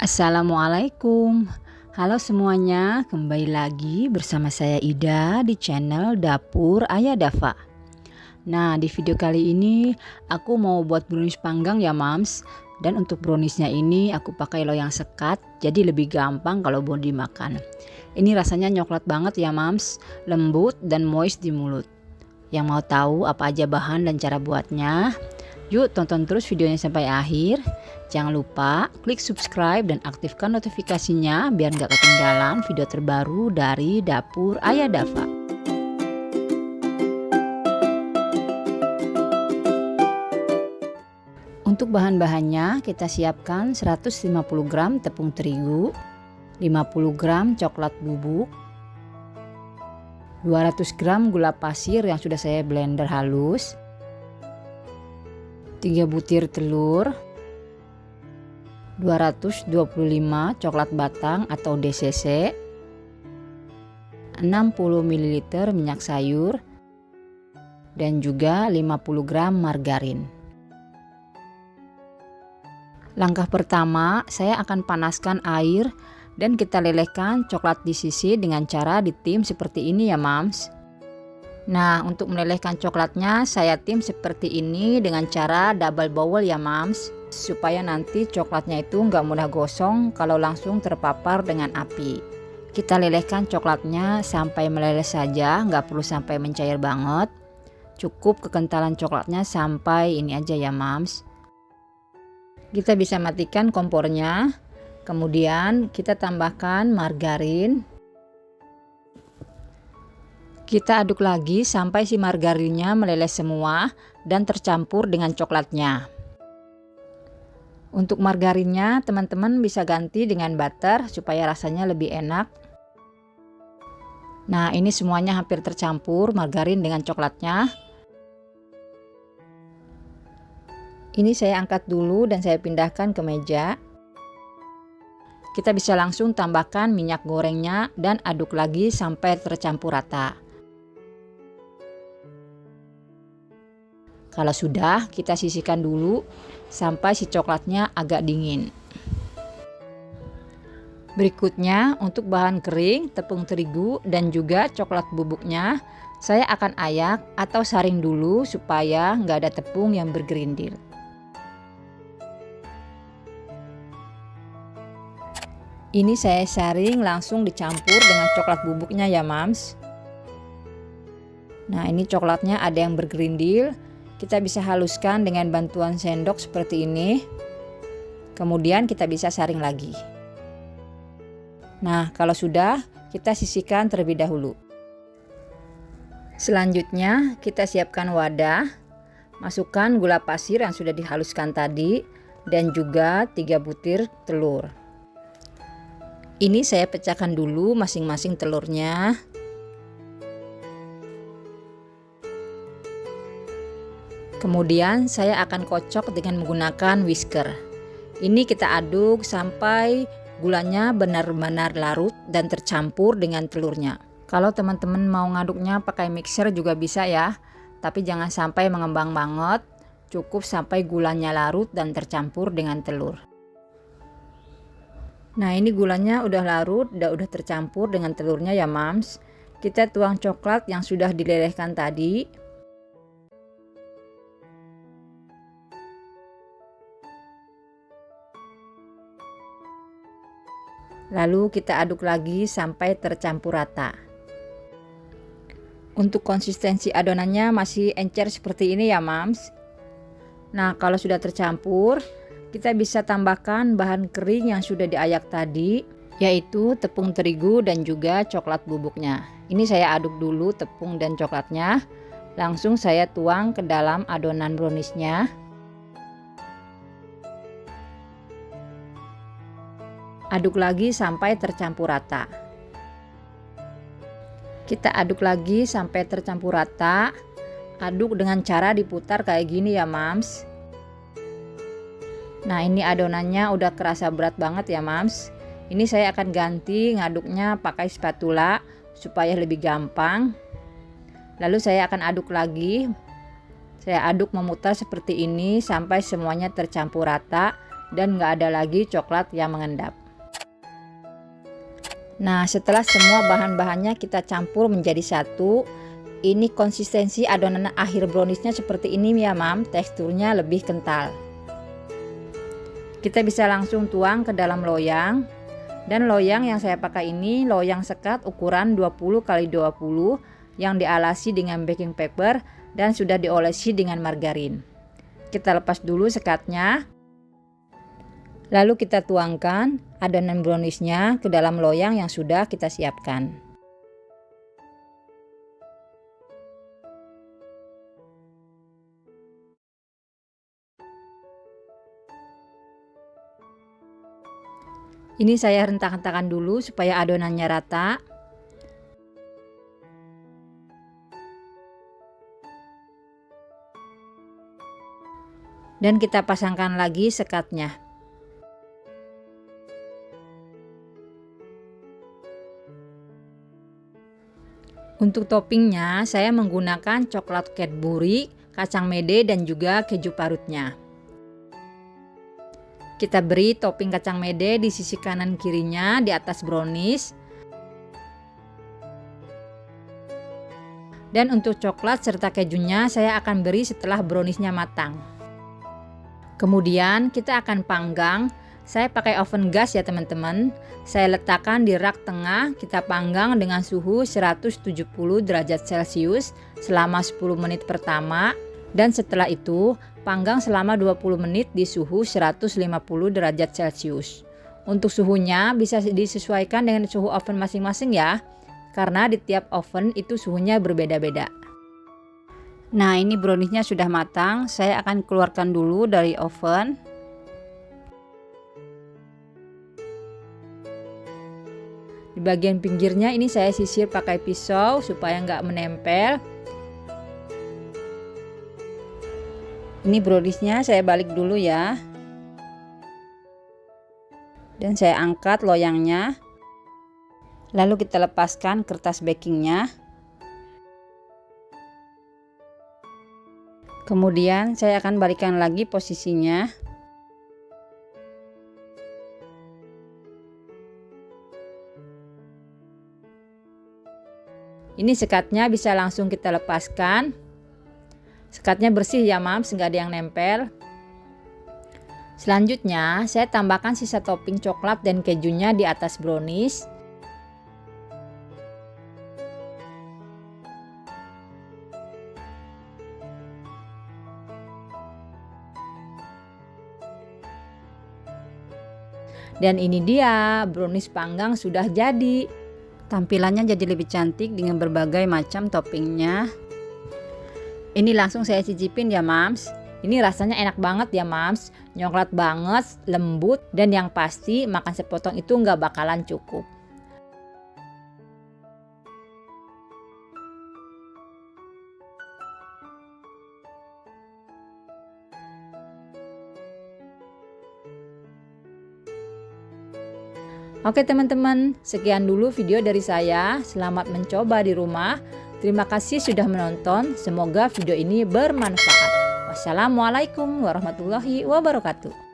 Assalamualaikum. Halo semuanya, kembali lagi bersama saya Ida di channel Dapur Ayah Dafa. Nah, di video kali ini aku mau buat brownies panggang ya Mams. Dan untuk browniesnya ini aku pakai loyang sekat, jadi lebih gampang kalau mau dimakan. Ini rasanya coklat banget ya Mams, lembut dan moist di mulut. Yang mau tahu apa aja bahan dan cara buatnya? Yuk tonton terus videonya sampai akhir. Jangan lupa klik subscribe dan aktifkan notifikasinya biar nggak ketinggalan video terbaru dari Dapur Ayah Dafa. Untuk bahan-bahannya kita siapkan 150 gram tepung terigu, 50 gram coklat bubuk, 200 gram gula pasir yang sudah saya blender halus, 3 butir telur, 225 coklat batang atau DCC, 60 ml minyak sayur, dan juga 50 gram margarin. Langkah pertama, saya akan panaskan air dan kita lelehkan coklat di sisi dengan cara ditim seperti ini ya Mams. Nah, untuk melelehkan coklatnya saya tim seperti ini dengan cara double bowl ya Mams, supaya nanti coklatnya itu nggak mudah gosong kalau langsung terpapar dengan api. Kita lelehkan coklatnya sampai meleleh saja, nggak perlu sampai mencair banget. Cukup kekentalan coklatnya sampai ini aja ya Mams. Kita bisa matikan kompornya, kemudian kita tambahkan margarin. Kita aduk lagi sampai si margarinnya meleleh semua dan tercampur dengan coklatnya. Untuk margarinnya teman-teman bisa ganti dengan butter supaya rasanya lebih enak. Nah, ini semuanya hampir tercampur margarin dengan coklatnya. Ini saya angkat dulu dan saya pindahkan ke meja. Kita bisa langsung tambahkan minyak gorengnya dan aduk lagi sampai tercampur rata. Kalau sudah, kita sisihkan dulu sampai si coklatnya agak dingin. Berikutnya, untuk bahan kering, tepung terigu dan juga coklat bubuknya, saya akan ayak atau saring dulu supaya nggak ada tepung yang bergerindil. Ini saya saring langsung dicampur dengan coklat bubuknya ya Mams. Nah, ini coklatnya ada yang bergerindil. Kita bisa haluskan dengan bantuan sendok seperti ini. Kemudian kita bisa saring lagi. Nah, kalau sudah, kita sisihkan terlebih dahulu. Selanjutnya, kita siapkan wadah. Masukkan gula pasir yang sudah dihaluskan tadi dan juga 3 butir telur. Ini saya pecahkan dulu masing-masing telurnya. Kemudian saya akan kocok dengan menggunakan whisker. Ini kita aduk sampai gulanya benar-benar larut dan tercampur dengan telurnya. Kalau teman-teman mau ngaduknya pakai mixer juga bisa ya, tapi jangan sampai mengembang banget. Cukup sampai gulanya larut dan tercampur dengan telur. Nah, ini gulanya udah larut, udah tercampur dengan telurnya ya Mams. Kita tuang coklat yang sudah dilelehkan tadi. Lalu kita aduk lagi sampai tercampur rata. Untuk konsistensi adonannya masih encer seperti ini ya Mams. Nah, kalau sudah tercampur, kita bisa tambahkan bahan kering yang sudah diayak tadi, yaitu tepung terigu dan juga coklat bubuknya. Ini saya aduk dulu tepung dan coklatnya. Langsung saya tuang ke dalam adonan browniesnya. Aduk lagi sampai tercampur rata. Kita aduk lagi sampai tercampur rata. Aduk dengan cara diputar kayak gini ya Mams. Nah, ini adonannya udah kerasa berat banget ya Mams. Ini saya akan ganti ngaduknya pakai spatula supaya lebih gampang. Lalu saya akan aduk lagi. Saya aduk memutar seperti ini sampai semuanya tercampur rata dan nggak ada lagi coklat yang mengendap. Nah, setelah semua bahan-bahannya kita campur menjadi satu, ini konsistensi adonan akhir browniesnya seperti ini ya mam, teksturnya lebih kental. Kita bisa langsung tuang ke dalam loyang, dan loyang yang saya pakai ini loyang sekat ukuran 20 x 20 yang dialasi dengan baking paper dan sudah diolesi dengan margarin. Kita lepas dulu sekatnya, lalu kita tuangkan adonan browniesnya ke dalam loyang yang sudah kita siapkan. Ini saya hentak-hentakan dulu supaya adonannya rata. Dan kita pasangkan lagi sekatnya. Untuk toppingnya saya menggunakan coklat Cadbury, kacang mede dan juga keju parutnya. Kita beri topping kacang mede di sisi kanan kirinya di atas brownies. Dan untuk coklat serta kejunya saya akan beri setelah browniesnya matang. Kemudian kita akan panggang. Saya pakai oven gas ya teman-teman. Saya letakkan di rak tengah, kita panggang dengan suhu 170 derajat Celcius selama 10 menit pertama. Dan setelah itu panggang selama 20 menit di suhu 150 derajat Celcius. Untuk suhunya bisa disesuaikan dengan suhu oven masing-masing ya, karena di tiap oven itu suhunya berbeda-beda. Nah, ini browniesnya sudah matang, saya akan keluarkan dulu dari oven. Di bagian pinggirnya ini saya sisir pakai pisau supaya nggak menempel. Ini browniesnya saya balik dulu ya. Dan saya angkat loyangnya. Lalu kita lepaskan kertas bakingnya. Kemudian saya akan balikkan lagi posisinya. Ini sekatnya bisa langsung kita lepaskan. Sekatnya bersih ya mams, nggak ada yang nempel. Selanjutnya saya tambahkan sisa topping coklat dan kejunya di atas brownies. Dan ini dia, brownies panggang sudah jadi. Tampilannya jadi lebih cantik dengan berbagai macam toppingnya. Ini langsung saya cicipin ya mams. Ini rasanya enak banget ya mams, nyoklat banget, lembut, dan yang pasti makan sepotong itu nggak bakalan cukup. Oke teman-teman, sekian dulu video dari saya. Selamat mencoba di rumah. Terima kasih sudah menonton. Semoga video ini bermanfaat. Wassalamualaikum warahmatullahi wabarakatuh.